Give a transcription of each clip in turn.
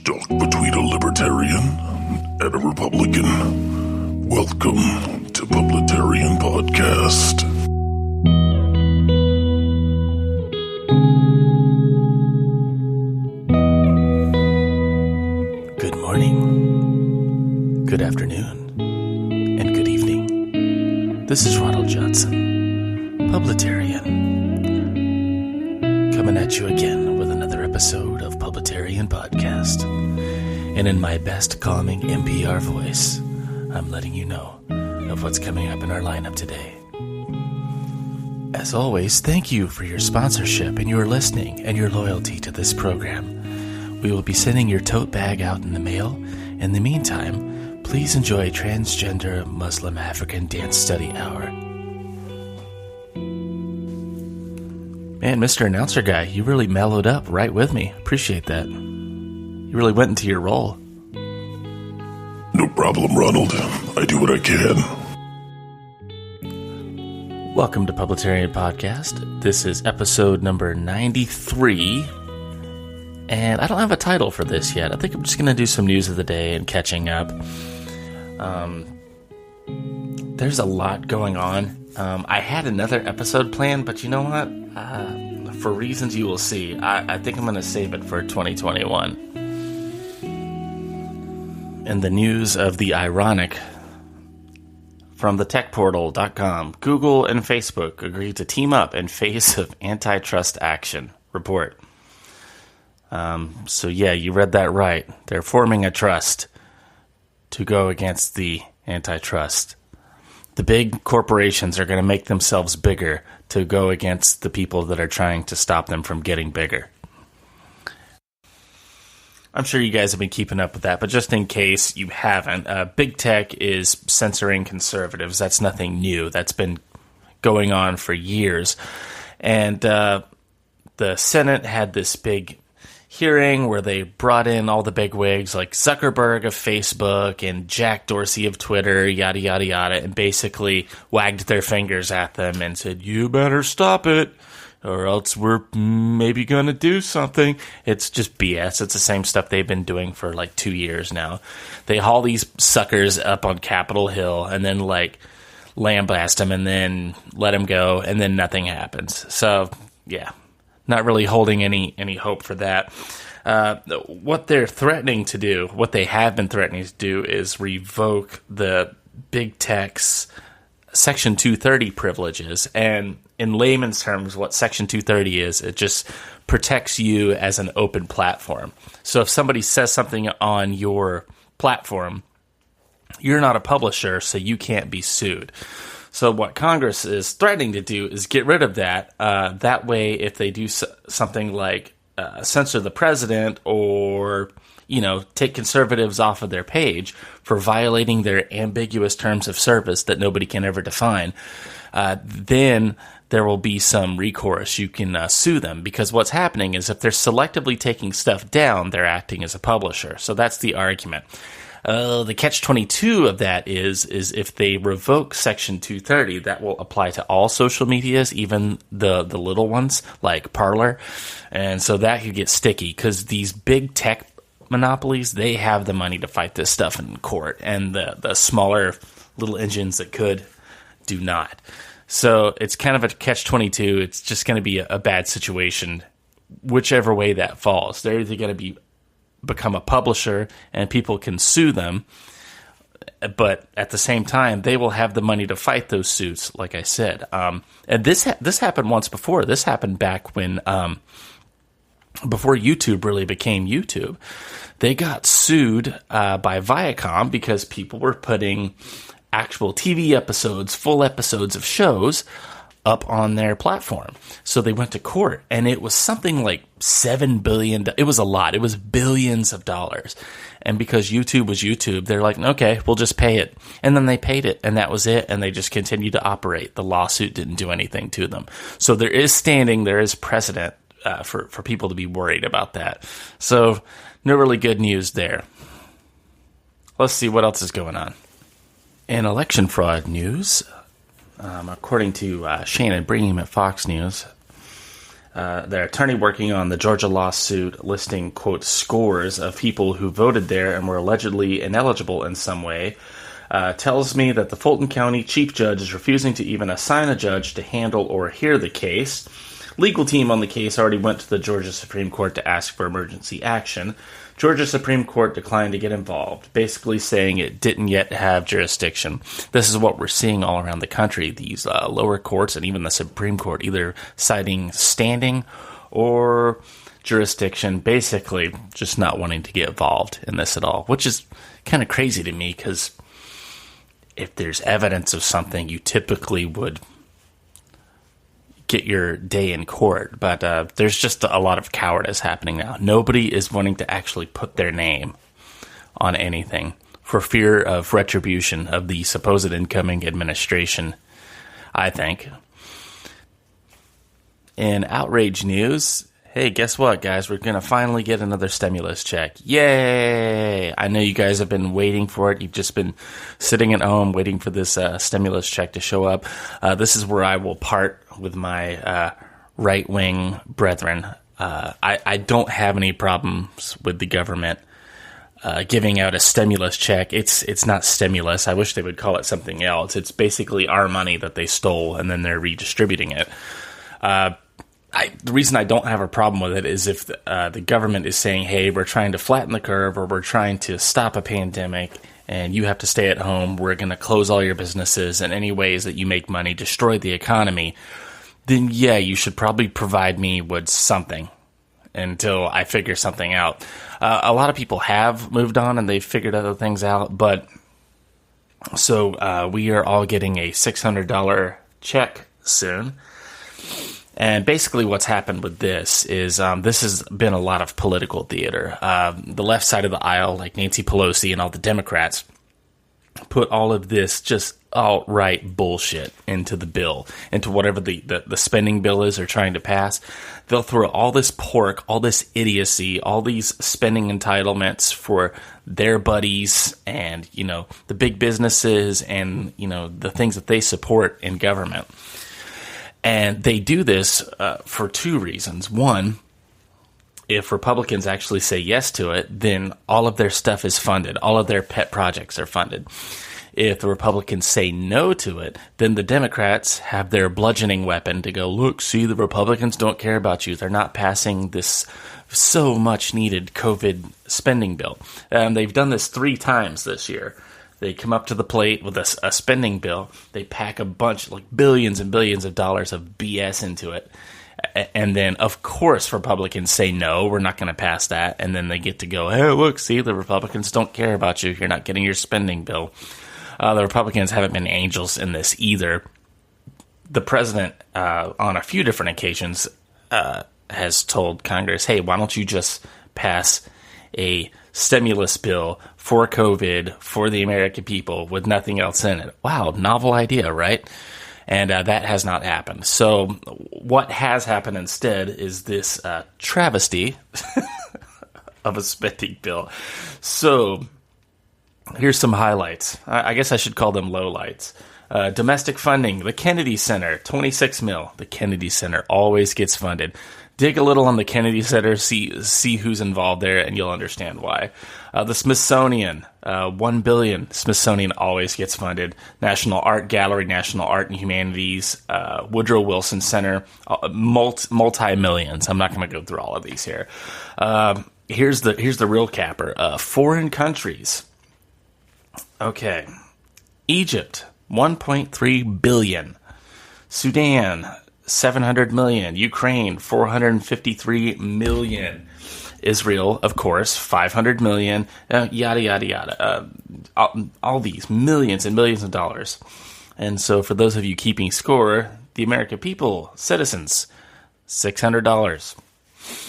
talk between a libertarian and a Republican. Welcome to Publitarian Podcast. Good morning, good afternoon, and good evening. This is Ronald Johnson, Publitarian, coming at you again with another episode of Publitarian Podcast. And in my best calming NPR voice, I'm letting you know of what's coming up in our lineup today. As always, thank you for your sponsorship and your listening and your loyalty to this program. We will be sending your tote bag out in the mail. In the meantime, please enjoy Transgender Muslim African Dance Study Hour. Man, Mr. Announcer Guy, you really mellowed up right with me. Appreciate that. You really went into your role. No problem, Ronald. I do what I can. Welcome to Publitarian Podcast. This is episode number 93. And I don't have a title for this yet. I think I'm just going to do some news of the day and catching up. There's a lot going on. I had another episode planned, but you know what? For reasons you will see, I think I'm going to save it for 2021. In the news of the ironic, from thetechportal.com, Google and Facebook agreed to team up in face of antitrust action. Report. So yeah, you read that right. They're forming a trust to go against the antitrust. The big corporations are going to make themselves bigger to go against the people that are trying to stop them from getting bigger. I'm sure you guys have been keeping up with that, but just in case you haven't, big tech is censoring conservatives. That's nothing new. That's been going on for years. And the Senate had this big hearing where they brought in all the bigwigs like Zuckerberg of Facebook and Jack Dorsey of Twitter, yada, yada, yada, and basically wagged their fingers at them and said, you better stop it, or else we're maybe going to do something. It's just BS. It's the same stuff they've been doing for like 2 years now. They haul these suckers up on Capitol Hill and then like lambaste them and then let them go, and then nothing happens. So, yeah. Not really holding any hope for that. What they're threatening to do, what they have been threatening to do, is revoke the big tech's Section 230 privileges. And in layman's terms, what Section 230 is, it just protects you as an open platform. So if somebody says something on your platform, you're not a publisher, so you can't be sued. So what Congress is threatening to do is get rid of that. That way, if they do something like censor the president or, take conservatives off of their page for violating their ambiguous terms of service that nobody can ever define, then there will be some recourse. You can sue them, because what's happening is if they're selectively taking stuff down, they're acting as a publisher. So that's the argument. The catch-22 of that is if they revoke Section 230, that will apply to all social medias, even the little ones like Parler. And so that could get sticky, because these big tech monopolies, they have the money to fight this stuff in court, and the smaller little engines that could do not. So it's kind of a catch-22. It's just going to be a bad situation, whichever way that falls. They're either going to become a publisher and people can sue them, but at the same time they will have the money to fight those suits, like I said. And this happened once before. This happened back when before YouTube really became YouTube. They got sued by Viacom because people were putting actual TV episodes, full episodes of shows up on their platform. So they went to court, and it was something like $7 billion. It was a lot. It was billions of dollars. And because YouTube was YouTube, they're like, okay, we'll just pay it. And then they paid it, and that was it. And they just continued to operate. The lawsuit didn't do anything to them. So there is precedent for people to be worried about that. So no really good news there. Let's see what else is going on. In election fraud news, according to Shannon Bream at Fox News, their attorney working on the Georgia lawsuit listing, quote, scores of people who voted there and were allegedly ineligible in some way, tells me that the Fulton County Chief Judge is refusing to even assign a judge to handle or hear the case. Legal team on the case already went to the Georgia Supreme Court to ask for emergency action. Georgia Supreme Court declined to get involved, basically saying it didn't yet have jurisdiction. This is what we're seeing all around the country, these lower courts and even the Supreme Court either citing standing or jurisdiction, basically just not wanting to get involved in this at all, which is kind of crazy to me because if there's evidence of something, you typically would get your day in court. But there's just a lot of cowardice happening now. Nobody is wanting to actually put their name on anything for fear of retribution of the supposed incoming administration, I think. In outrage news, hey, guess what, guys? We're going to finally get another stimulus check. Yay! I know you guys have been waiting for it. You've just been sitting at home waiting for this stimulus check to show up. This is where I will part with my right-wing brethren. I don't have any problems with the government giving out a stimulus check. It's not stimulus. I wish they would call it something else. It's basically our money that they stole, and then they're redistributing it. The reason I don't have a problem with it is if the government is saying, hey, we're trying to flatten the curve or we're trying to stop a pandemic and you have to stay at home, we're going to close all your businesses and any ways that you make money, destroy the economy, then yeah, you should probably provide me with something until I figure something out. A lot of people have moved on and they've figured other things out, but so we are all getting a $600 check soon. And basically what's happened with this is this has been a lot of political theater. The left side of the aisle, like Nancy Pelosi and all the Democrats, put all of this just outright bullshit into the bill, into whatever the spending bill is they're trying to pass. They'll throw all this pork, all this idiocy, all these spending entitlements for their buddies and, you know, the big businesses and, you know, the things that they support in government. And they do this for two reasons. One, if Republicans actually say yes to it, then all of their stuff is funded. All of their pet projects are funded. If the Republicans say no to it, then the Democrats have their bludgeoning weapon to go, look, see, the Republicans don't care about you. They're not passing this so much needed COVID spending bill. They've done this 3 times this year. They come up to the plate with a spending bill. They pack a bunch, like billions and billions of dollars of BS into it. And then, of course, Republicans say, no, we're not going to pass that. And then they get to go, hey, look, see, the Republicans don't care about you. You're not getting your spending bill. The Republicans haven't been angels in this either. The president, on a few different occasions, has told Congress, hey, why don't you just pass a stimulus bill for COVID for the American people with nothing else in it. Wow, novel idea, right? And that has not happened. So what has happened instead is this travesty of a spending bill. So here's some highlights. I guess I should call them lowlights. Domestic funding, the Kennedy Center, $26 million. The Kennedy Center always gets funded. Dig a little on the Kennedy Center, see who's involved there, and you'll understand why. The Smithsonian, $1 billion. Smithsonian always gets funded. National Art Gallery, National Art and Humanities, Woodrow Wilson Center, multi-millions. I'm not going to go through all of these here. Here's the real capper. Foreign countries. Okay. Egypt, $1.3 billion. Sudan, $700 million. Ukraine, $453 million. Israel, of course, $500 million. Yada, yada, yada. All these millions and millions of dollars. And so for those of you keeping score, the American people, citizens, $600.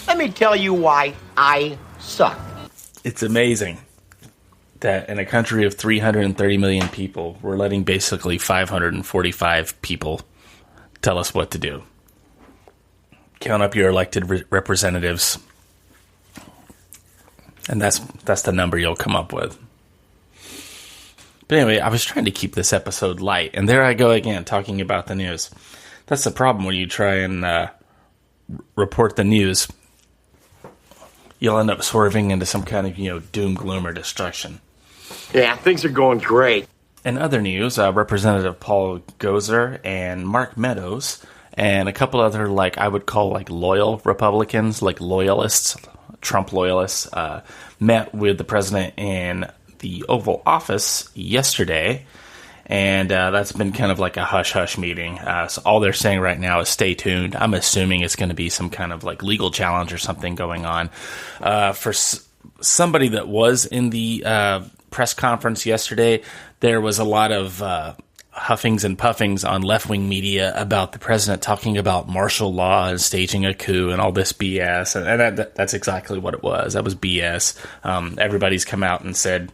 Let me tell you why I suck. It's amazing that in a country of 330 million people, we're letting basically 545 people tell us what to do. Count up your elected representatives, and that's the number you'll come up with. But anyway, I was trying to keep this episode light, and there I go again, talking about the news. That's the problem when you try and report the news, you'll end up swerving into some kind of, doom, gloom, or destruction. Yeah, things are going great. In other news, Representative Paul Gosar and Mark Meadows and a couple other, I would call, loyal Republicans, loyalists, Trump loyalists, met with the president in the Oval Office yesterday, and that's been kind of like a hush-hush meeting. So all they're saying right now is stay tuned. I'm assuming it's going to be some kind of, legal challenge or something going on. For somebody that was in the press conference yesterday, there was a lot of huffings and puffings on left-wing media about the president talking about martial law and staging a coup and all this BS, and that's exactly what it was. That was BS. Everybody's come out and said,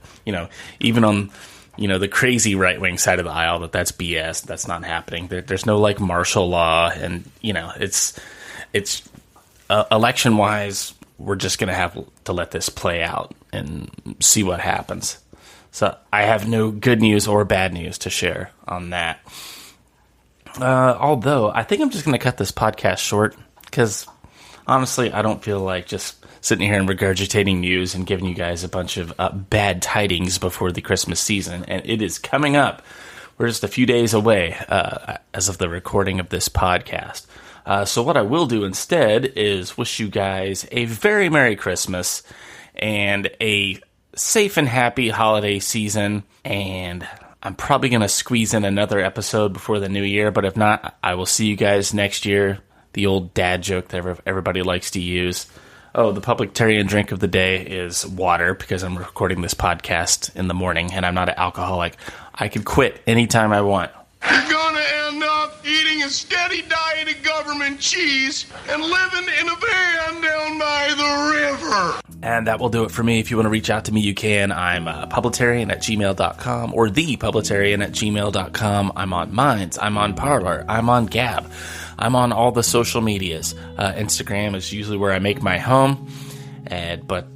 even on the crazy right-wing side of the aisle, that's BS. That's not happening. There's no martial law, and it's election-wise, we're just going to have to let this play out and see what happens. So I have no good news or bad news to share on that. Although, I think I'm just going to cut this podcast short because, honestly, I don't feel like just sitting here and regurgitating news and giving you guys a bunch of bad tidings before the Christmas season. And it is coming up. We're just a few days away as of the recording of this podcast. So what I will do instead is wish you guys a very Merry Christmas and a safe and happy holiday season, and I'm probably going to squeeze in another episode before the new year, but if not, I will see you guys next year. The old dad joke that everybody likes to use. Oh, the publicitarian drink of the day is water, because I'm recording this podcast in the morning, and I'm not an alcoholic. I could quit anytime I want. You're gonna end up eating a steady diet of government cheese and living in a van down by the river. And that will do it for me. If you want to reach out to me, you can. I'm publitarian@gmail.com or thepublitarian@gmail.com. I'm on Minds. I'm on Parler. I'm on Gab. I'm on all the social medias. Instagram is usually where I make my home, but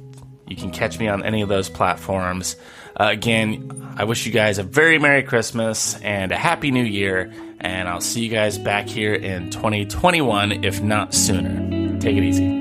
you can catch me on any of those platforms. Again, I wish you guys a very Merry Christmas and a Happy New Year, and I'll see you guys back here in 2021, if not sooner. Take it easy.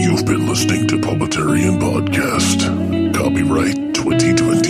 You've been listening to Publitarian Podcast. Copyright 2020.